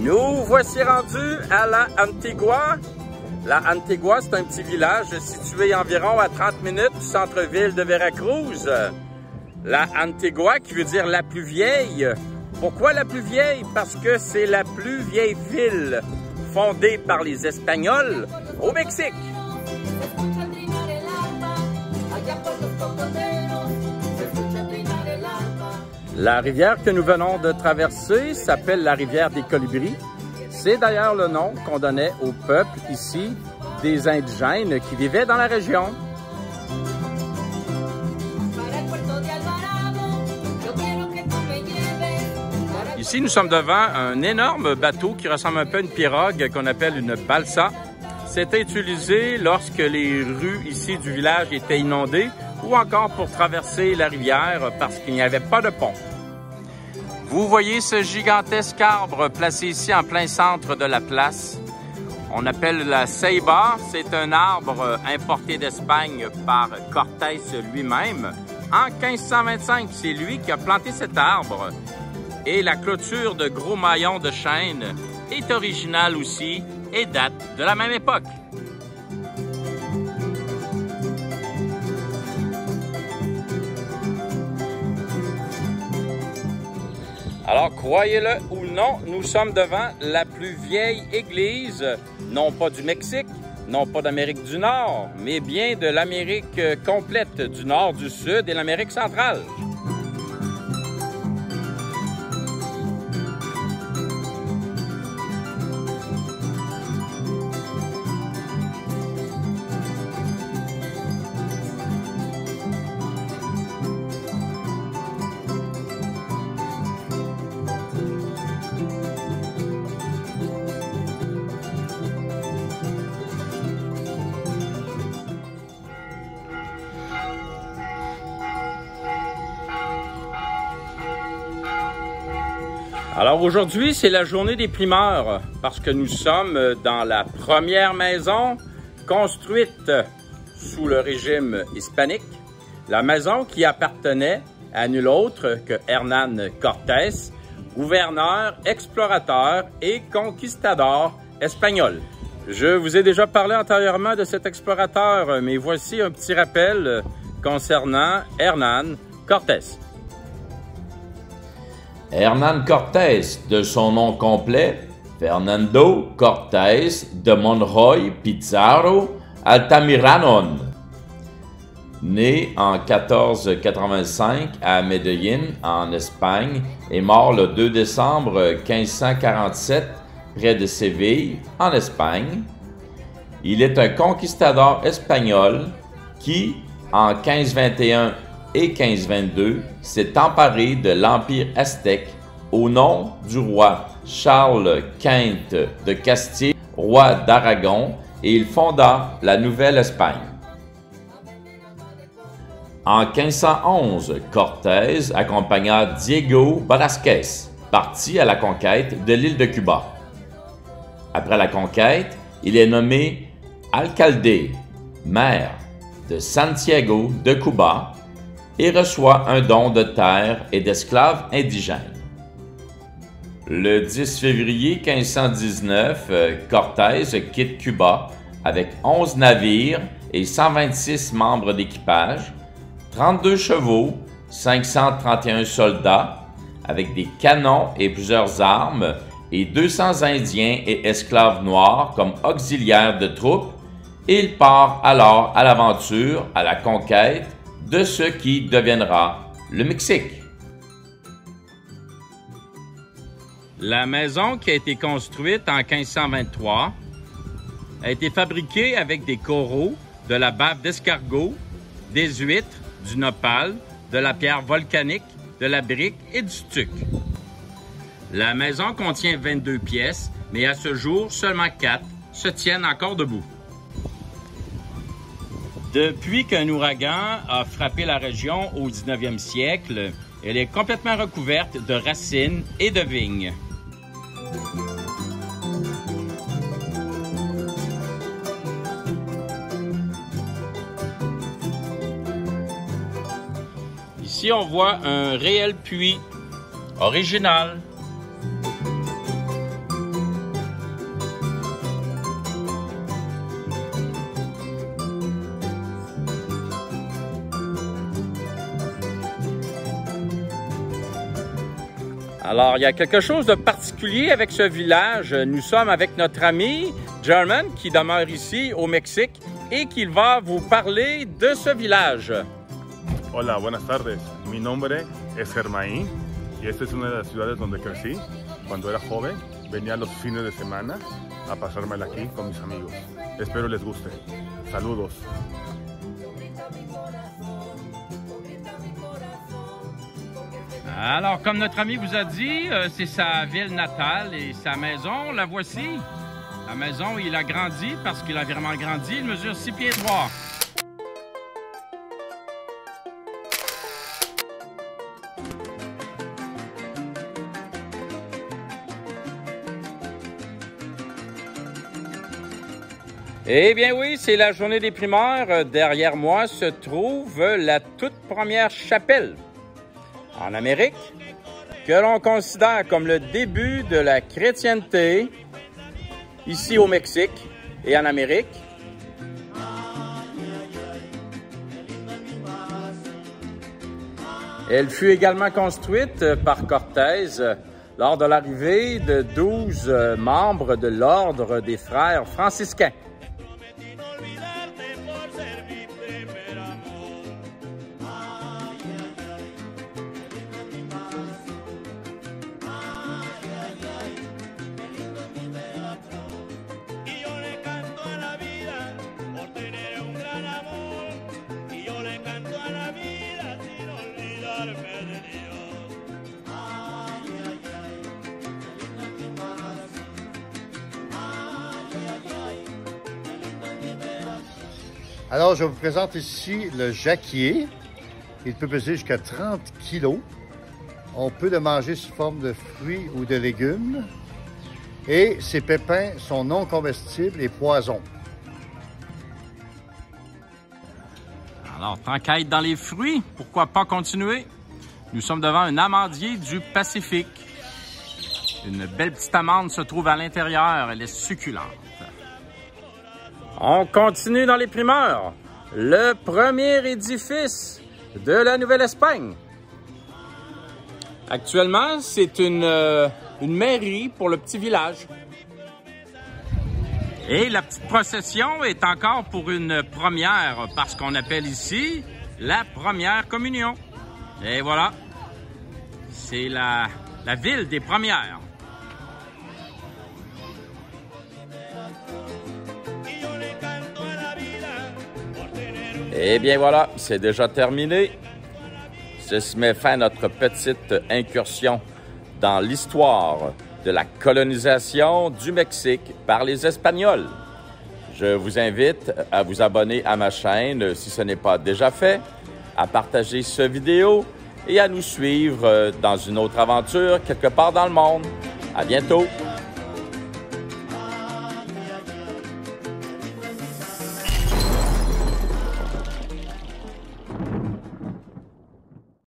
Nous voici rendus à la Antigua. La Antigua, c'est un petit village situé environ à 30 minutes du centre-ville de Veracruz. La Antigua, qui veut dire la plus vieille. Pourquoi la plus vieille? Parce que c'est la plus vieille ville fondée par les Espagnols au Mexique. La rivière que nous venons de traverser s'appelle la rivière des Colibris. C'est d'ailleurs le nom qu'on donnait au peuple ici, des indigènes qui vivaient dans la région. Ici, nous sommes devant un énorme bateau qui ressemble un peu à une pirogue qu'on appelle une balsa. C'était utilisé lorsque les rues ici du village étaient inondées ou encore pour traverser la rivière parce qu'il n'y avait pas de pont. Vous voyez ce gigantesque arbre placé ici en plein centre de la place. On appelle la ceiba. C'est un arbre importé d'Espagne par Cortés lui-même. En 1525, c'est lui qui a planté cet arbre. Et la clôture de gros maillons de chêne est originale aussi et date de la même époque. Alors, croyez-le ou non, nous sommes devant la plus vieille église, non pas du Mexique, non pas d'Amérique du Nord, mais bien de l'Amérique complète, du Nord, du Sud et l'Amérique centrale. Alors aujourd'hui, c'est la journée des primeurs parce que nous sommes dans la première maison construite sous le régime hispanique. La maison qui appartenait à nul autre que Hernán Cortés, gouverneur, explorateur et conquistador espagnol. Je vous ai déjà parlé antérieurement de cet explorateur, mais voici un petit rappel concernant Hernán Cortés. Hernán Cortés, de son nom complet, Fernando Cortés de Monroy Pizarro Altamirano. Né en 1485 à Medellín, en Espagne, et mort le 2 décembre 1547 près de Séville, en Espagne. Il est un conquistador espagnol qui, en 1521 et 1522, s'est emparé de l'Empire aztèque au nom du roi Charles V de Castille, roi d'Aragon, et il fonda la Nouvelle-Espagne. En 1511, Cortés accompagna Diego Velázquez, parti à la conquête de l'île de Cuba. Après la conquête, il est nommé alcalde, maire de Santiago de Cuba, et reçoit un don de terre et d'esclaves indigènes. Le 10 février 1519, Cortés quitte Cuba avec 11 navires et 126 membres d'équipage, 32 chevaux, 531 soldats, avec des canons et plusieurs armes, et 200 Indiens et esclaves noirs comme auxiliaires de troupes, et il part alors à l'aventure, à la conquête de ce qui deviendra le Mexique. La maison qui a été construite en 1523 a été fabriquée avec des coraux, de la bave d'escargot, des huîtres, du nopal, de la pierre volcanique, de la brique et du stuc. La maison contient 22 pièces, mais à ce jour, seulement 4 se tiennent encore debout. Depuis qu'un ouragan a frappé la région au 19e siècle, elle est complètement recouverte de racines et de vignes. Ici, on voit un réel puits original. Alors, il y a quelque chose de particulier avec ce village. Nous sommes avec notre ami German qui demeure ici au Mexique et qui va vous parler de ce village. Hola, buenas tardes. Mi nombre es Germain y esta es una de las ciudades donde crecí. Cuando era joven, venía los fines de semana a pasármela aquí con mis amigos. Espero les guste. Saludos. Alors, comme notre ami vous a dit, c'est sa ville natale et sa maison, la voici. La maison où il a grandi, parce qu'il a vraiment grandi, il mesure 6 pieds 3. Eh bien oui, c'est la journée des primeurs. Derrière moi se trouve la toute première chapelle en Amérique, que l'on considère comme le début de la chrétienté ici au Mexique et en Amérique. Elle fut également construite par Cortés lors de l'arrivée de 12 membres de l'ordre des frères franciscains. Alors, je vous présente ici le jacquier. Il peut peser jusqu'à 30 kg. On peut le manger sous forme de fruits ou de légumes. Et ses pépins sont non comestibles et poisons. Alors, tant qu'à être dans les fruits, pourquoi pas continuer? Nous sommes devant un amandier du Pacifique. Une belle petite amande se trouve à l'intérieur. Elle est succulente. On continue dans les primeurs. Le premier édifice de la Nouvelle-Espagne. Actuellement, c'est une mairie pour le petit village. Et la petite procession est encore pour une première, parce qu'on appelle ici la première communion. Et voilà, c'est la ville des premières. Eh bien voilà, c'est déjà terminé. Ceci met fin à notre petite incursion dans l'histoire de la colonisation du Mexique par les Espagnols. Je vous invite à vous abonner à ma chaîne si ce n'est pas déjà fait, à partager cette vidéo et à nous suivre dans une autre aventure quelque part dans le monde. À bientôt!